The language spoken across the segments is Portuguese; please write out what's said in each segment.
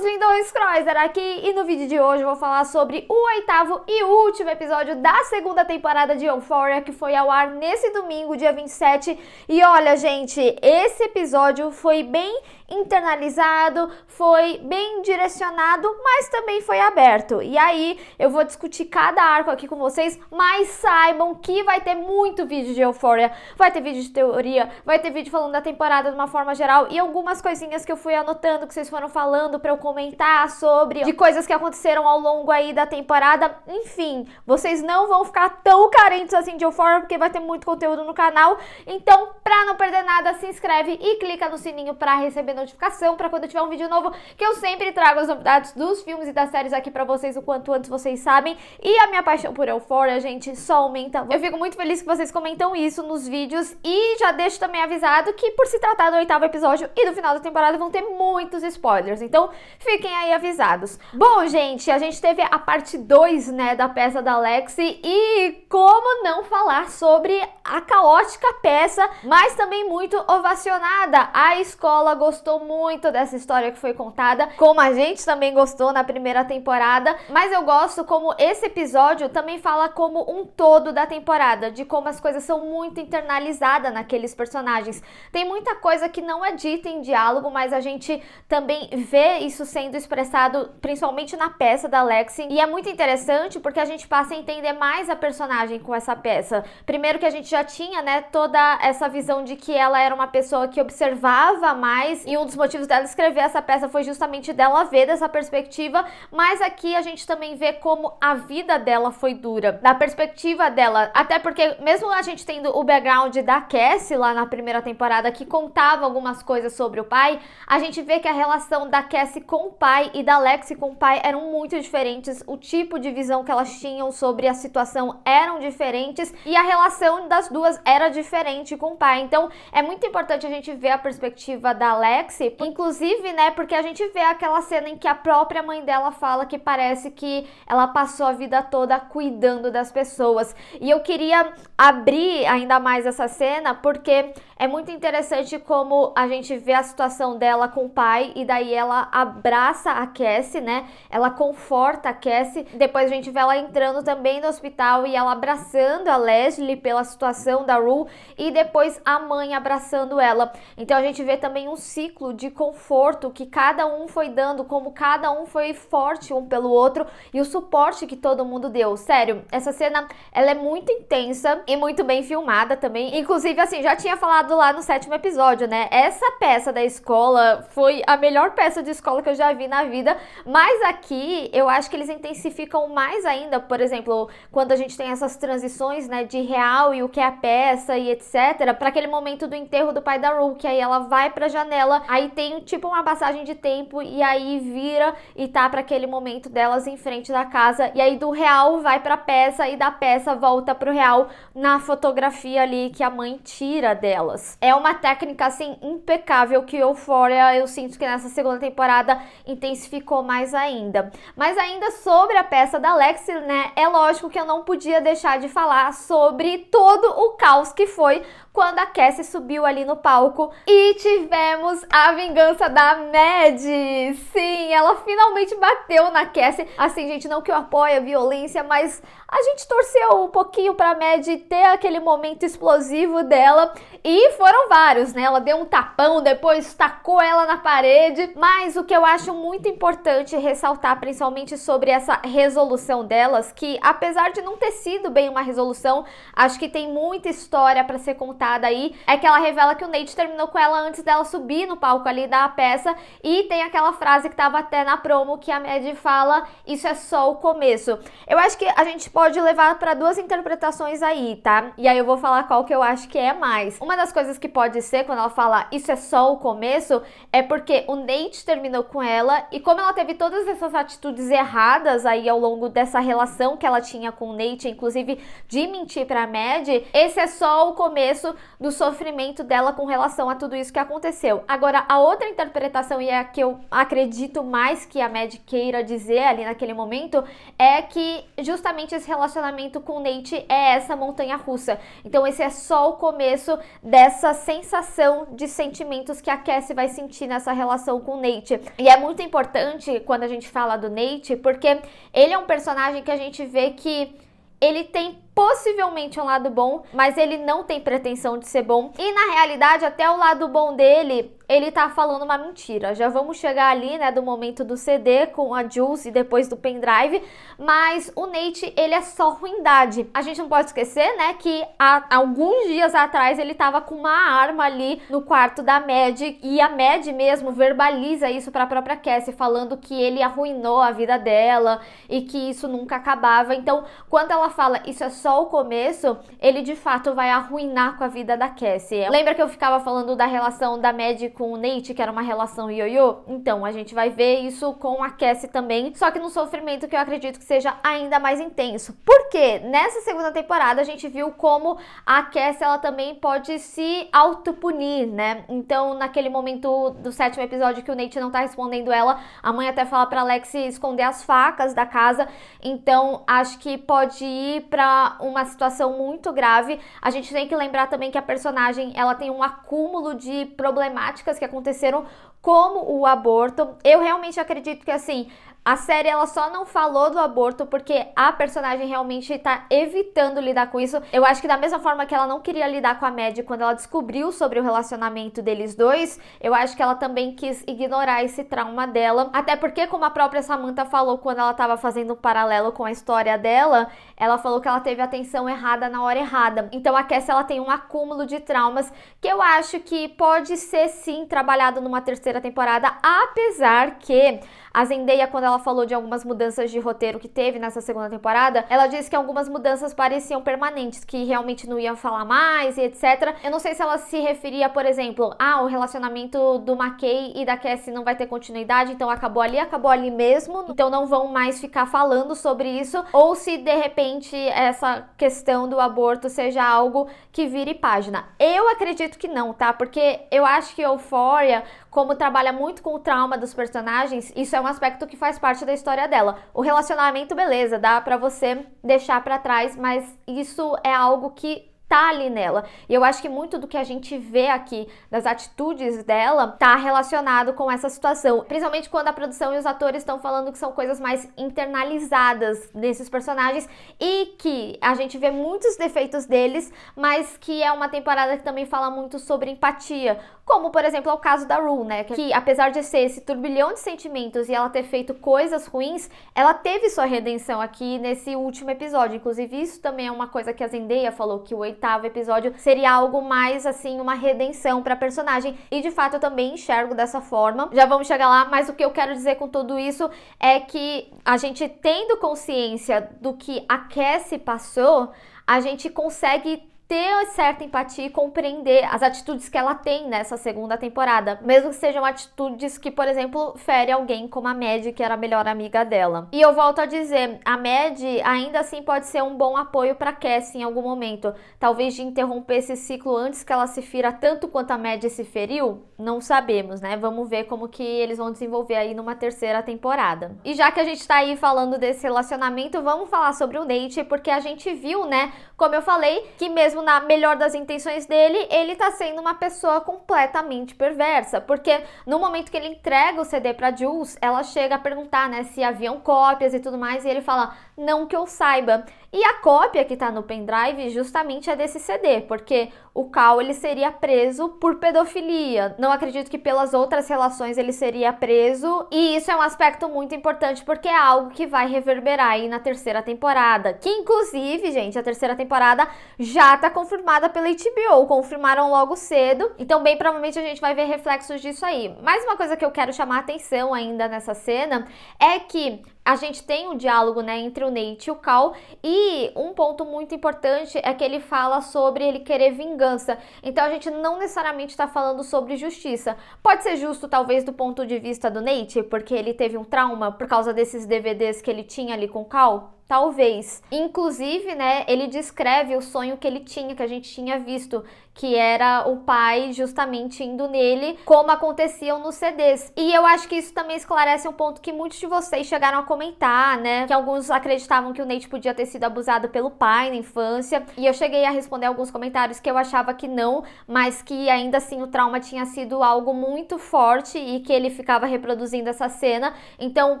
seus lindões Croiser aqui, e no vídeo de hoje eu vou falar sobre o oitavo e último episódio da segunda temporada de Euphoria, que foi ao ar nesse domingo, dia 27. E olha, gente, esse episódio foi bem internalizado, foi bem direcionado, mas também foi aberto. E aí eu vou discutir cada arco aqui com vocês, mas saibam que vai ter muito vídeo de Euphoria, vai ter vídeo de teoria, vai ter vídeo falando da temporada de uma forma geral e algumas coisinhas que eu fui anotando, que vocês foram falando pra eu comentar sobre, de coisas que aconteceram ao longo aí da temporada. Enfim, vocês não vão ficar tão carentes assim de Euphoria, porque vai ter muito conteúdo no canal. Então, pra não perder nada, se inscreve e clica no sininho pra receber notificação para quando tiver um vídeo novo, que eu sempre trago as novidades dos filmes e das séries aqui pra vocês o quanto antes, vocês sabem. E a minha paixão por Euphoria, gente, só aumenta. Eu fico muito feliz que vocês comentam isso nos vídeos, e já deixo também avisado que, por se tratar do oitavo episódio e do final da temporada, vão ter muitos spoilers, então fiquem aí avisados. Bom, gente, a gente teve a parte 2, né, da peça da Lexi, e como não falar sobre a caótica peça, mas também muito ovacionada. A escola gostou muito dessa história que foi contada, como a gente também gostou na primeira temporada, mas eu gosto como esse episódio também fala como um todo da temporada, de como as coisas são muito internalizadas naqueles personagens. Tem muita coisa que não é dita em diálogo, mas a gente também vê isso sendo expressado principalmente na peça da Lexi, e é muito interessante porque a gente passa a entender mais a personagem com essa peça. Primeiro que a gente já tinha, né, toda essa visão de que ela era uma pessoa que observava mais, e um dos motivos dela escrever essa peça foi justamente dela ver dessa perspectiva, mas aqui a gente também vê como a vida dela foi dura, da perspectiva dela, até porque mesmo a gente tendo o background da Cassie lá na primeira temporada, que contava algumas coisas sobre o pai, a gente vê que a relação da Cassie com o pai e da Lexi com o pai eram muito diferentes, o tipo de visão que elas tinham sobre a situação eram diferentes, e a relação das duas era diferente com o pai. Então é muito importante a gente ver a perspectiva da Lexi, inclusive, né, porque a gente vê aquela cena em que a própria mãe dela fala que parece que ela passou a vida toda cuidando das pessoas. E eu queria abrir ainda mais essa cena porque é muito interessante como a gente vê a situação dela com o pai, e daí ela abraça a Cassie, né, ela conforta a Cassie, depois a gente vê ela entrando também no hospital e ela abraçando a Leslie pela situação da Rue, e depois a mãe abraçando ela. Então a gente vê também um ciclo de conforto que cada um foi dando, como cada um foi forte um pelo outro, e o suporte que todo mundo deu. Sério, essa cena, ela é muito intensa e muito bem filmada também. Inclusive, assim, já tinha falado lá no 7º episódio, né? Essa peça da escola foi a melhor peça de escola que eu já vi na vida, mas aqui eu acho que eles intensificam mais ainda, por exemplo, quando a gente tem essas transições, né, de real e o que é a peça e etc, para aquele momento do enterro do pai da Rue, que aí ela vai pra janela, aí tem tipo uma passagem de tempo, e aí vira e tá pra aquele momento delas em frente da casa, e aí do real vai pra peça, e da peça volta pro real na fotografia ali que a mãe tira delas. É uma técnica, assim, impecável, que Euphoria, eu sinto que nessa segunda temporada intensificou mais ainda. Mas ainda sobre a peça da Lexi, né, é lógico que eu não podia deixar de falar sobre todo o caos que foi quando a Cassie subiu ali no palco e tivemos a vingança da Maddie. Sim, ela finalmente bateu na Cassie. Assim, gente, não que eu apoie a violência, mas a gente torceu um pouquinho pra Maddie ter aquele momento explosivo dela, e foram vários, né? Ela deu um tapão, depois tacou ela na parede, mas o que eu acho muito importante ressaltar, principalmente sobre essa resolução delas, que apesar de não ter sido bem uma resolução, acho que tem muita história pra ser contada aí, é que ela revela que o Nate terminou com ela antes dela subir no palco ali da peça, e tem aquela frase que tava até na promo, que a Maddie fala: isso é só o começo. Eu acho que a gente pode levar para duas interpretações aí, tá? E aí eu vou falar qual que eu acho que é mais. Uma das coisas que pode ser, quando ela fala isso é só o começo, é porque o Nate terminou com ela, e como ela teve todas essas atitudes erradas aí ao longo dessa relação que ela tinha com o Nate, inclusive de mentir pra Maddie, esse é só o começo começo do sofrimento dela com relação a tudo isso que aconteceu. Agora, a outra interpretação, e é a que eu acredito mais que a Mad queira dizer ali naquele momento, é que justamente esse relacionamento com o Nate é essa montanha-russa. Então esse é só o começo dessa sensação de sentimentos que a Cassie vai sentir nessa relação com o Nate. E é muito importante quando a gente fala do Nate, porque ele é um personagem que a gente vê que ele tem possivelmente um lado bom, mas ele não tem pretensão de ser bom. E na realidade, até o lado bom dele, ele tá falando uma mentira. Já vamos chegar ali, né, do momento do CD com a Jules e depois do pendrive, mas o Nate, ele é só ruindade. A gente não pode esquecer, né, que há alguns dias atrás ele tava com uma arma ali no quarto da Mad, e a Mad mesmo verbaliza isso pra própria Cassie, falando que ele arruinou a vida dela e que isso nunca acabava. Então, quando ela fala isso é só o começo, ele de fato vai arruinar com a vida da Cassie. Lembra que eu ficava falando da relação da Mad com o Nate, que era uma relação ioiô? Então, a gente vai ver isso com a Cassie também, só que no sofrimento que eu acredito que seja ainda mais intenso. Porque nessa segunda temporada a gente viu como a Cassie, ela também pode se autopunir, né? Então, naquele momento do 7º episódio que o Nate não tá respondendo ela, a mãe até fala pra Alex esconder as facas da casa. Então, acho que pode ir pra uma situação muito grave. A gente tem que lembrar também que a personagem, ela tem um acúmulo de problemáticas que aconteceram, como o aborto. Eu realmente acredito que, assim, a série ela só não falou do aborto porque a personagem realmente tá evitando lidar com isso. Eu acho que da mesma forma que ela não queria lidar com a Mad quando ela descobriu sobre o relacionamento deles dois, eu acho que ela também quis ignorar esse trauma dela. Até porque, como a própria Samantha falou quando ela tava fazendo um paralelo com a história dela, ela falou que ela teve a atenção errada na hora errada. Então a Cassie, ela tem um acúmulo de traumas que eu acho que pode ser sim trabalhado numa terceira temporada, apesar que a Zendaya, quando ela falou de algumas mudanças de roteiro que teve nessa segunda temporada, ela disse que algumas mudanças pareciam permanentes, que realmente não iam falar mais e etc. Eu não sei se ela se referia, por exemplo, o relacionamento do McKay e da Cassie não vai ter continuidade, então acabou ali mesmo, então não vão mais ficar falando sobre isso, ou se de repente essa questão do aborto seja algo que vire página. Eu acredito que não, tá? Porque eu acho que Euphoria, como trabalha muito com o trauma dos personagens, isso é um aspecto que faz parte da história dela. O relacionamento, beleza, dá pra você deixar pra trás, mas isso é algo que tá ali nela. E eu acho que muito do que a gente vê aqui das atitudes dela tá relacionado com essa situação. Principalmente quando a produção e os atores estão falando que são coisas mais internalizadas desses personagens e que a gente vê muitos defeitos deles, mas que é uma temporada que também fala muito sobre empatia. Como, por exemplo, é o caso da Rue, né? Que apesar de ser esse turbilhão de sentimentos e ela ter feito coisas ruins, ela teve sua redenção aqui nesse último episódio. Inclusive, isso também é uma coisa que a Zendaya falou, que o 8º episódio seria algo mais, assim, uma redenção pra personagem. E, de fato, eu também enxergo dessa forma. Já vamos chegar lá, mas o que eu quero dizer com tudo isso é que a gente tendo consciência do que a Cassie passou, a gente consegue ter certa empatia e compreender as atitudes que ela tem nessa segunda temporada, mesmo que sejam atitudes que, por exemplo, ferem alguém como a Mad, que era a melhor amiga dela. E eu volto a dizer, a Mad ainda assim pode ser um bom apoio para Cassie em algum momento, talvez de interromper esse ciclo antes que ela se fira tanto quanto a Mad se feriu, não sabemos, né? Vamos ver como que eles vão desenvolver aí numa terceira temporada. E já que a gente tá aí falando desse relacionamento, vamos falar sobre o Nate, porque a gente viu, né, como eu falei, que mesmo na melhor das intenções dele, ele tá sendo uma pessoa completamente perversa, porque no momento que ele entrega o CD pra Jules, ela chega a perguntar, né, se haviam cópias e tudo mais, e ele fala, não que eu saiba. E a cópia que tá no pendrive justamente é desse CD, porque o Cal, ele seria preso por pedofilia. Não acredito que pelas outras relações ele seria preso, e isso é um aspecto muito importante, porque é algo que vai reverberar aí na terceira temporada, que inclusive, gente, a terceira temporada já tá confirmada pela HBO, confirmaram logo cedo, então bem provavelmente a gente vai ver reflexos disso aí. Mas uma coisa que eu quero chamar a atenção ainda nessa cena é que a gente tem um diálogo, né, entre o Nate e o Cal, e um ponto muito importante é que ele fala sobre ele querer vingança. Então a gente não necessariamente está falando sobre justiça. Pode ser justo, talvez, do ponto de vista do Nate, porque ele teve um trauma por causa desses DVDs que ele tinha ali com o Cal? Talvez. Inclusive, né, ele descreve o sonho que ele tinha, que a gente tinha visto, que era o pai justamente indo nele, como aconteciam nos CDs. E eu acho que isso também esclarece um ponto que muitos de vocês chegaram a comentar, né, que alguns acreditavam que o Nate podia ter sido abusado pelo pai na infância, e eu cheguei a responder alguns comentários que eu achava que não, mas que ainda assim o trauma tinha sido algo muito forte e que ele ficava reproduzindo essa cena. Então,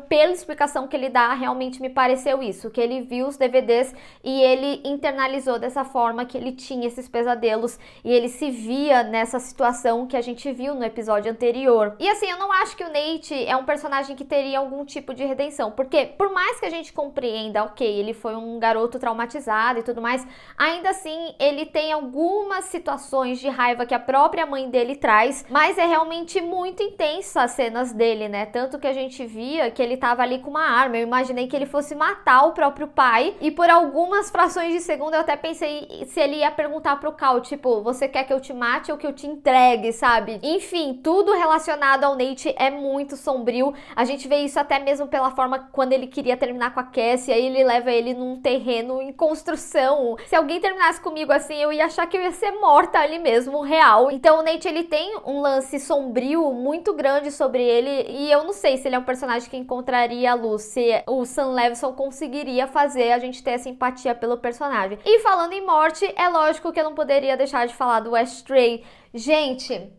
pela explicação que ele dá, realmente me pareceu isso, que ele viu os DVDs e ele internalizou dessa forma, que ele tinha esses pesadelos e ele se via nessa situação que a gente viu no episódio anterior. E assim, eu não acho que o Nate é um personagem que teria algum tipo de redenção, porque por mais que a gente compreenda, ok, ele foi um garoto traumatizado e tudo mais, ainda assim ele tem algumas situações de raiva que a própria mãe dele traz, mas é realmente muito intensa as cenas dele, né? Tanto que a gente via que ele tava ali com uma arma. Eu imaginei que ele fosse matar o próprio pai, e por algumas frações de segundo eu até pensei se ele ia perguntar pro Cal, tipo, você quer que eu te mate ou que eu te entregue, sabe? Enfim, tudo relacionado ao Nate é muito sombrio. A gente vê isso até mesmo pela forma quando ele queria terminar com a Cassie, aí ele leva ele num terreno em construção. Se alguém terminasse comigo assim, eu ia achar que eu ia ser morta ali mesmo, real. Então o Nate, ele tem um lance sombrio muito grande sobre ele, e eu não sei se ele é um personagem que encontraria a luz, se o Sam Levinson conseguiria fazer a gente ter essa empatia pelo personagem. E falando em morte, é lógico que eu não poderia deixar de falar do Astray. Gente,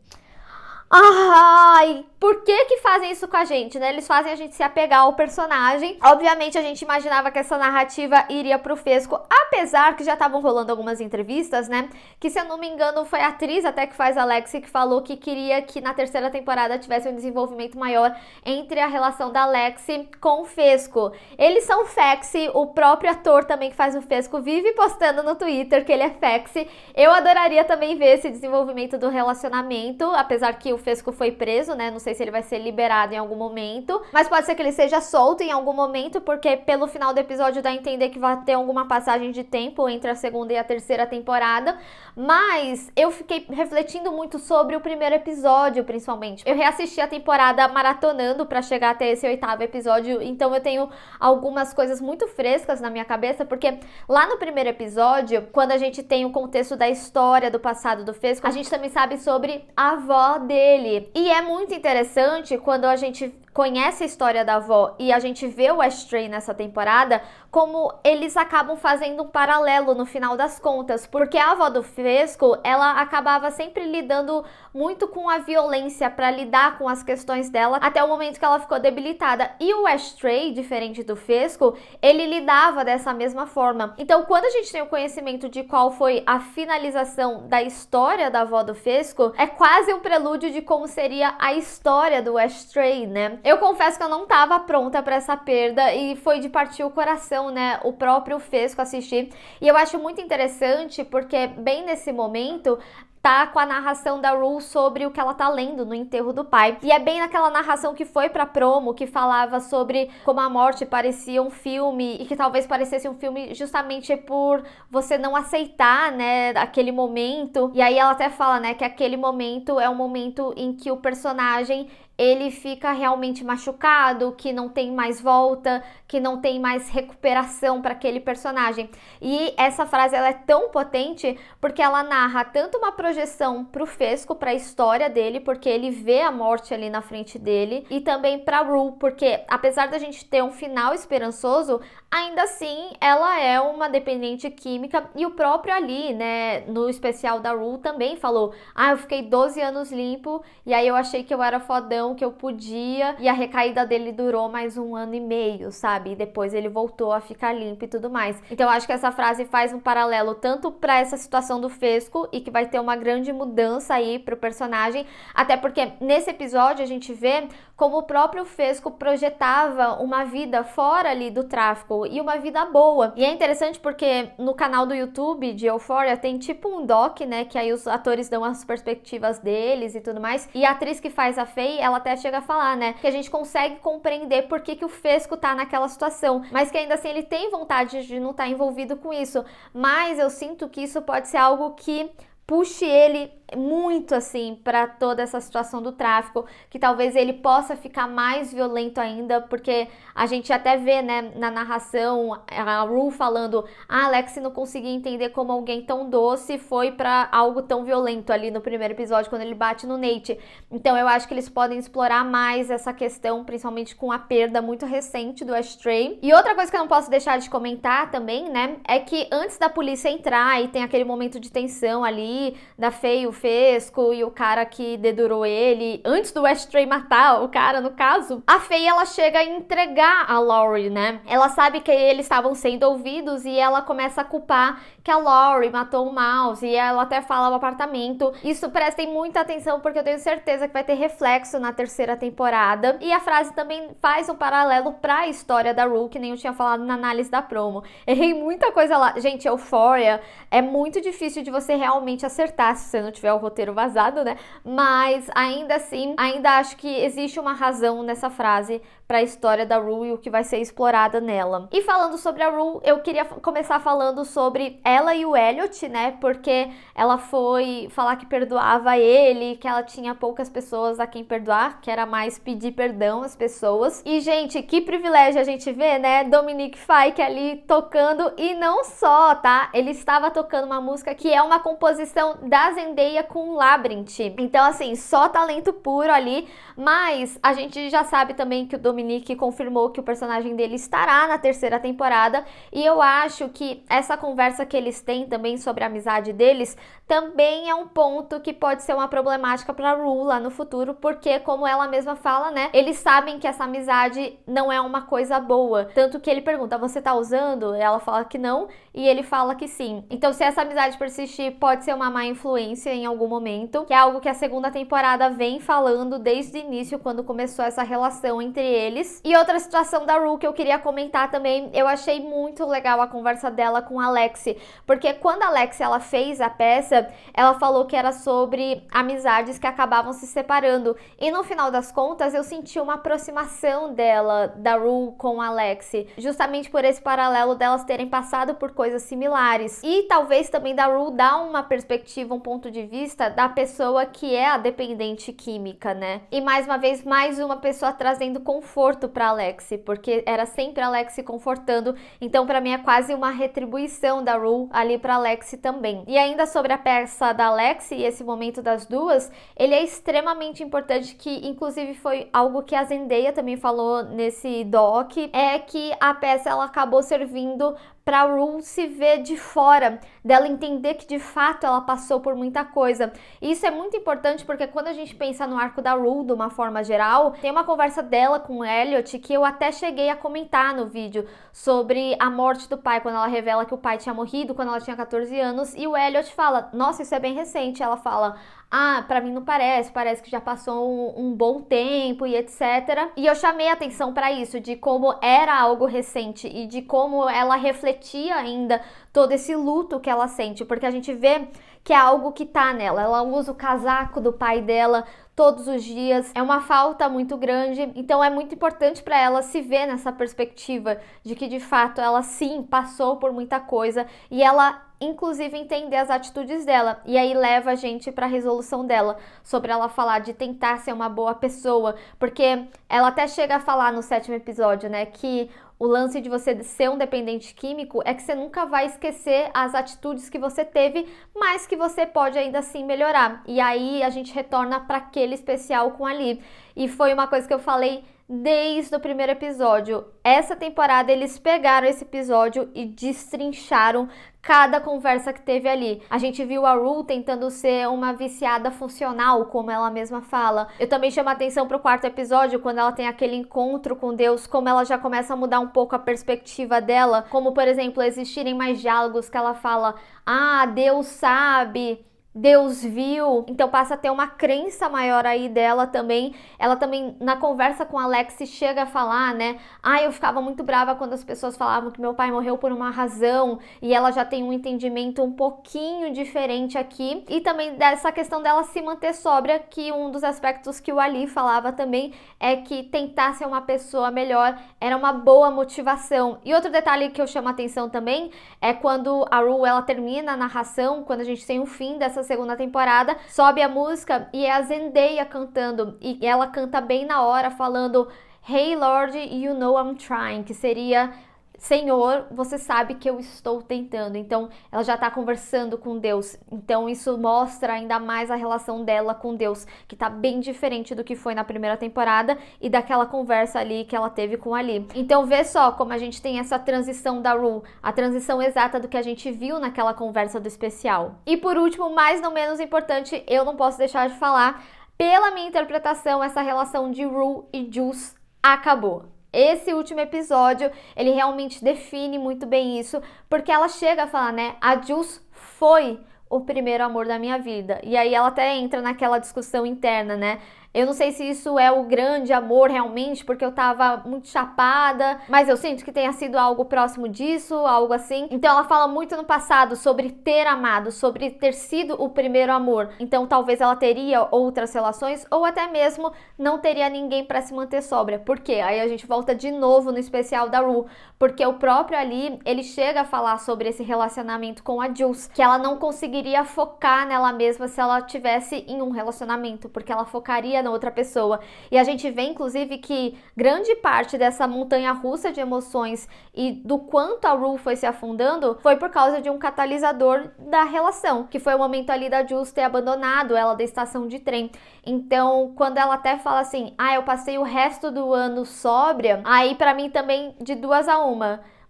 ai, por que fazem isso com a gente, né? Eles fazem a gente se apegar ao personagem. Obviamente a gente imaginava que essa narrativa iria pro Fesco, apesar que já estavam rolando algumas entrevistas, né? Que, se eu não me engano, foi a atriz até que faz a Lexi que falou que queria que na terceira temporada tivesse um desenvolvimento maior entre a relação da Lexi com o Fesco. Eles são faxi, o próprio ator também que faz o Fesco vive postando no Twitter que ele é faxi. Eu adoraria também ver esse desenvolvimento do relacionamento, apesar que o Fesco foi preso, né? Não sei se ele vai ser liberado em algum momento, mas pode ser que ele seja solto em algum momento, porque pelo final do episódio dá a entender que vai ter alguma passagem de tempo entre a segunda e a terceira temporada. Mas eu fiquei refletindo muito sobre o primeiro episódio, principalmente. Eu reassisti a temporada maratonando pra chegar até esse 8º episódio, então eu tenho algumas coisas muito frescas na minha cabeça, porque lá no primeiro episódio, quando a gente tem o contexto da história do passado do Fesco, a gente também sabe sobre a avó dele. E é muito interessante quando a gente conhece a história da avó e a gente vê o Astray nessa temporada, como eles acabam fazendo um paralelo no final das contas, porque a avó do Fesco, ela acabava sempre lidando muito com a violência para lidar com as questões dela, até o momento que ela ficou debilitada. E o Astray, diferente do Fesco, ele lidava dessa mesma forma. Então, quando a gente tem o conhecimento de qual foi a finalização da história da avó do Fesco, é quase um prelúdio de como seria a história do Astray, né? Eu confesso que eu não tava pronta para essa perda e foi de partir o coração, né? O próprio Fesco assistir. E eu acho muito interessante porque bem nesse momento tá com a narração da Rue sobre o que ela tá lendo no enterro do pai. E é bem naquela narração que foi pra promo, que falava sobre como a morte parecia um filme, e que talvez parecesse um filme justamente por você não aceitar, né, aquele momento. E aí ela até fala, né, que aquele momento é um momento em que o personagem, ele fica realmente machucado, que não tem mais volta, que não tem mais recuperação para aquele personagem. E essa frase, ela é tão potente porque ela narra tanto uma projeção pro Fesco, para a história dele, porque ele vê a morte ali na frente dele, e também pra Rue, porque apesar da gente ter um final esperançoso, ainda assim ela é uma dependente química, e o próprio ali, né, no especial da Rue também falou, eu fiquei 12 anos limpo, e aí eu achei que eu era fodão, que eu podia, e a recaída dele durou mais 1 ano e meio, sabe? E depois ele voltou a ficar limpo e tudo mais. Então eu acho que essa frase faz um paralelo tanto para essa situação do Fesco, e que vai ter uma grande mudança aí pro personagem, até porque nesse episódio a gente vê como o próprio Fesco projetava uma vida fora ali do tráfico, e uma vida boa. E é interessante porque no canal do YouTube de Euphoria tem tipo um doc, né, que aí os atores dão as perspectivas deles e tudo mais, e a atriz que faz a Faye, ela até chega a falar, né, que a gente consegue compreender por que o Fesco tá naquela situação, mas que ainda assim ele tem vontade de não estar envolvido com isso, mas eu sinto que isso pode ser algo que puxe ele muito assim para toda essa situação do tráfico, que talvez ele possa ficar mais violento ainda, porque a gente até vê, né, na narração a Rue falando: a Alex não conseguia entender como alguém tão doce foi para algo tão violento ali no primeiro episódio, quando ele bate no Nate. Então eu acho que eles podem explorar mais essa questão, principalmente com a perda muito recente do Ashtray. E outra coisa que eu não posso deixar de comentar também, né, é que antes da polícia entrar e tem aquele momento de tensão ali, da Faye, o Fesco e o cara que dedurou ele, antes do Ashtray matar o cara, no caso, a Faye, ela chega a entregar a Laurie, né? Ela sabe que eles estavam sendo ouvidos e ela começa a culpar que a Laurie matou o Mouse, e ela até fala no apartamento. Isso, prestem muita atenção, porque eu tenho certeza que vai ter reflexo na terceira temporada. E a frase também faz um paralelo pra história da Rue, que nem eu tinha falado na análise da promo. Errei muita coisa lá. Gente, Euphoria é muito difícil de você realmente acertar se você não tiver o roteiro vazado, né? Mas ainda assim, ainda acho que existe uma razão nessa frase para a história da Rue e o que vai ser explorada nela. E falando sobre a Rue, eu queria começar falando sobre ela e o Elliot, né? Porque ela foi falar que perdoava ele, que ela tinha poucas pessoas a quem perdoar, que era mais pedir perdão às pessoas. E, gente, que privilégio a gente vê, né? Dominic Fike ali tocando, e não só, tá? Ele estava tocando uma música que é uma composição da Zendaya com Labyrinth. Então, assim, só talento puro ali, mas a gente já sabe também que o Dominic confirmou que o personagem dele estará na terceira temporada, e eu acho que essa conversa que eles têm também sobre a amizade deles também é um ponto que pode ser uma problemática para Rue lá no futuro, porque, como ela mesma fala, né, eles sabem que essa amizade não é uma coisa boa, tanto que ele pergunta: você tá usando? Ela fala que não, e ele fala que sim. Então, se essa amizade persistir, pode ser uma má influência em algum momento, que é algo que a segunda temporada vem falando desde o início, quando começou essa relação entre eles. E outra situação da Rue que eu queria comentar também, eu achei muito legal a conversa dela com a Lexi, porque quando a Lexi, ela fez a peça, ela falou que era sobre amizades que acabavam se separando, e no final das contas eu senti uma aproximação dela, da Rue, com a Lexi, justamente por esse paralelo delas terem passado por coisas similares, e talvez também da Rue dar uma perspectiva, um ponto de vista da pessoa que é a dependente química, né? E mais uma vez, mais uma pessoa trazendo conforto pra Alexi, porque era sempre a Alexi confortando, então pra mim é quase uma retribuição da Rue ali pra Alexi também. E ainda sobre a peça da Alexi e esse momento das duas, ele é extremamente importante, que inclusive foi algo que a Zendaya também falou nesse doc, é que a peça, ela acabou servindo pra Rue se ver de fora, dela entender que de fato ela passou por muita coisa. E isso é muito importante, porque quando a gente pensa no arco da Rue de uma forma geral, tem uma conversa dela com o Elliot que eu até cheguei a comentar no vídeo, sobre a morte do pai, quando ela revela que o pai tinha morrido quando ela tinha 14 anos, e o Elliot fala: nossa, isso é bem recente. Ela fala: ah, pra mim não parece, parece que já passou um bom tempo e etc. E eu chamei a atenção pra isso, de como era algo recente e de como ela refletia ainda todo esse luto que ela sente, porque a gente vê que é algo que tá nela. Ela usa o casaco do pai dela todos os dias, é uma falta muito grande, então é muito importante para ela se ver nessa perspectiva de que de fato ela sim passou por muita coisa, e ela inclusive entender as atitudes dela, e aí leva a gente para a resolução dela, sobre ela falar de tentar ser uma boa pessoa, porque ela até chega a falar no 7º episódio, né, que o lance de você ser um dependente químico é que você nunca vai esquecer as atitudes que você teve, mas que você pode ainda assim melhorar. E aí a gente retorna para aquele especial com a Lee. E foi uma coisa que eu falei desde o primeiro episódio. Essa temporada eles pegaram esse episódio e destrincharam cada conversa que teve ali. A gente viu a Rue tentando ser uma viciada funcional, como ela mesma fala. Eu também chamo a atenção pro 4º episódio, quando ela tem aquele encontro com Deus, como ela já começa a mudar um pouco a perspectiva dela, como, por exemplo, existirem mais diálogos que ela fala: ah, Deus sabe, Deus viu, então passa a ter uma crença maior aí dela também. Ela também, na conversa com a Alexi, chega a falar, né, ah, eu ficava muito brava quando as pessoas falavam que meu pai morreu por uma razão, e ela já tem um entendimento um pouquinho diferente aqui. E também dessa questão dela se manter sóbria, que um dos aspectos que o Ali falava também é que tentar ser uma pessoa melhor era uma boa motivação. E outro detalhe que eu chamo a atenção também é quando a Rue, ela termina a narração, quando a gente tem o fim dessa nessa segunda temporada, sobe a música e é a Zendaya cantando, e ela canta bem na hora, falando Hey Lord, you know I'm trying, que seria Senhor, você sabe que eu estou tentando. Então, ela já está conversando com Deus. Então, isso mostra ainda mais a relação dela com Deus, que tá bem diferente do que foi na primeira temporada e daquela conversa ali que ela teve com Ali. Então, vê só como a gente tem essa transição da Rue, a transição exata do que a gente viu naquela conversa do especial. E por último, mas não menos importante, eu não posso deixar de falar, pela minha interpretação, essa relação de Rue e Juice acabou. Esse último episódio, ele realmente define muito bem isso, porque ela chega a falar, né, a Juice foi o primeiro amor da minha vida. E aí ela até entra naquela discussão interna, né? Eu não sei se isso é o grande amor realmente, porque eu tava muito chapada, mas eu sinto que tenha sido algo próximo disso, algo assim. Então ela fala muito no passado sobre ter amado, sobre ter sido o primeiro amor. Então talvez ela teria outras relações ou até mesmo não teria ninguém para se manter sóbria. Por quê? Aí a gente volta de novo no especial da Rue, porque o próprio Ali, ele chega a falar sobre esse relacionamento com a Juice, que ela não conseguiria focar nela mesma se ela tivesse em um relacionamento, porque ela focaria na outra pessoa. E a gente vê, inclusive, que grande parte dessa montanha-russa de emoções e do quanto a Rue foi se afundando foi por causa de um catalisador da relação, que foi o momento ali da Juice ter abandonado ela da estação de trem. Então, quando ela até fala assim, eu passei o resto do ano sóbria, aí pra mim também de 2 a 1.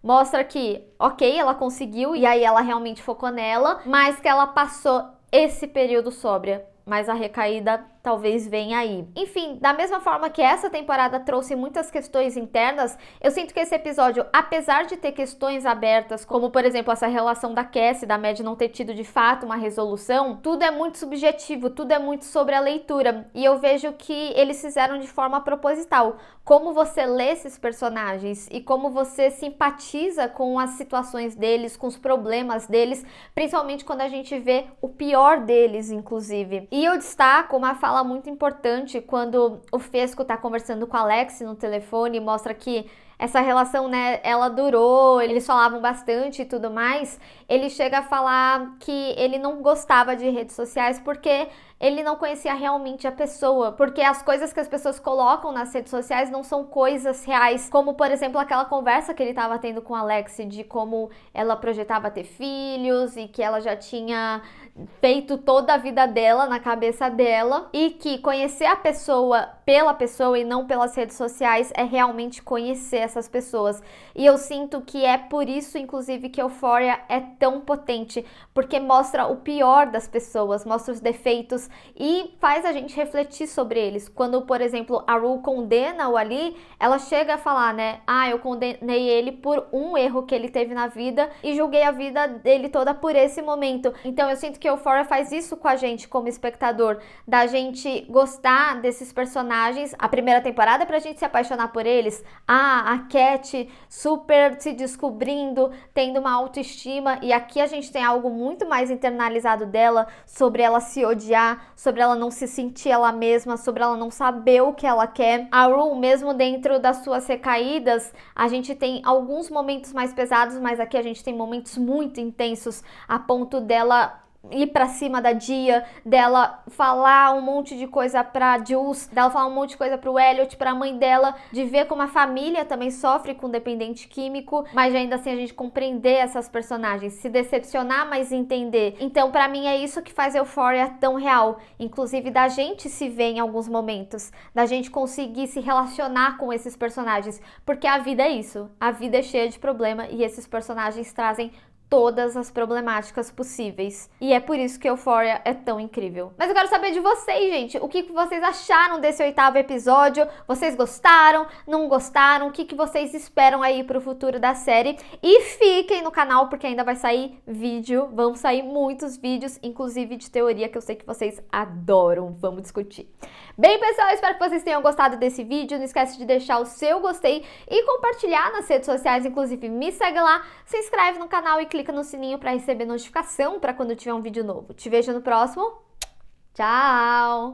Mostra que, ok, ela conseguiu e aí ela realmente focou nela, mas que ela passou esse período sóbria. Mas a recaída talvez venha aí. Enfim, da mesma forma que essa temporada trouxe muitas questões internas, eu sinto que esse episódio, apesar de ter questões abertas, como por exemplo essa relação da Cassie, da Mad não ter tido de fato uma resolução, tudo é muito subjetivo, tudo é muito sobre a leitura. E eu vejo que eles fizeram de forma proposital. Como você lê esses personagens e como você simpatiza com as situações deles, com os problemas deles, principalmente quando a gente vê o pior deles, inclusive. E eu destaco uma fala muito importante quando o Fesco tá conversando com a Alex no telefone e mostra que essa relação, né, ela durou, eles falavam bastante e tudo mais. Ele chega a falar que ele não gostava de redes sociais porque ele não conhecia realmente a pessoa, porque as coisas que as pessoas colocam nas redes sociais não são coisas reais, como por exemplo aquela conversa que ele estava tendo com a Alex de como ela projetava ter filhos e que ela já tinha feito toda a vida dela na cabeça dela, e que conhecer a pessoa pela pessoa e não pelas redes sociais é realmente conhecer essas pessoas. E eu sinto que é por isso, inclusive, que Euphoria é tão potente, porque mostra o pior das pessoas, mostra os defeitos e faz a gente refletir sobre eles. Quando, por exemplo, a Rue condena o Ali, ela chega a falar, né, eu condenei ele por um erro que ele teve na vida e julguei a vida dele toda por esse momento. Então eu sinto que Euphoria faz isso com a gente como espectador, da gente gostar desses personagens. A primeira temporada é pra gente se apaixonar por eles. A Cat super se descobrindo, tendo uma autoestima, e aqui a gente tem algo muito mais internalizado dela, sobre ela se odiar, sobre ela não se sentir ela mesma, sobre ela não saber o que ela quer. A Rue, mesmo dentro das suas recaídas, a gente tem alguns momentos mais pesados, mas aqui a gente tem momentos muito intensos, a ponto dela ir pra cima da Dia, dela falar um monte de coisa pra Juice, dela falar um monte de coisa pro Elliot, pra mãe dela, de ver como a família também sofre com dependente químico, mas ainda assim a gente compreender essas personagens, se decepcionar, mas entender. Então pra mim é isso que faz Euphoria tão real, inclusive da gente se ver em alguns momentos, da gente conseguir se relacionar com esses personagens, porque a vida é isso, a vida é cheia de problema e esses personagens trazem todas as problemáticas possíveis. E é por isso que Euphoria é tão incrível. Mas eu quero saber de vocês, gente. O que vocês acharam desse 8º episódio? Vocês gostaram? Não gostaram? O que vocês esperam aí pro futuro da série? E fiquem no canal, porque ainda vai sair vídeo. Vão sair muitos vídeos, inclusive de teoria, que eu sei que vocês adoram. Vamos discutir. Bem, pessoal, espero que vocês tenham gostado desse vídeo. Não esquece de deixar o seu gostei e compartilhar nas redes sociais. Inclusive, me segue lá, se inscreve no canal e clica no sininho para receber notificação para quando tiver um vídeo novo. Te vejo no próximo. Tchau!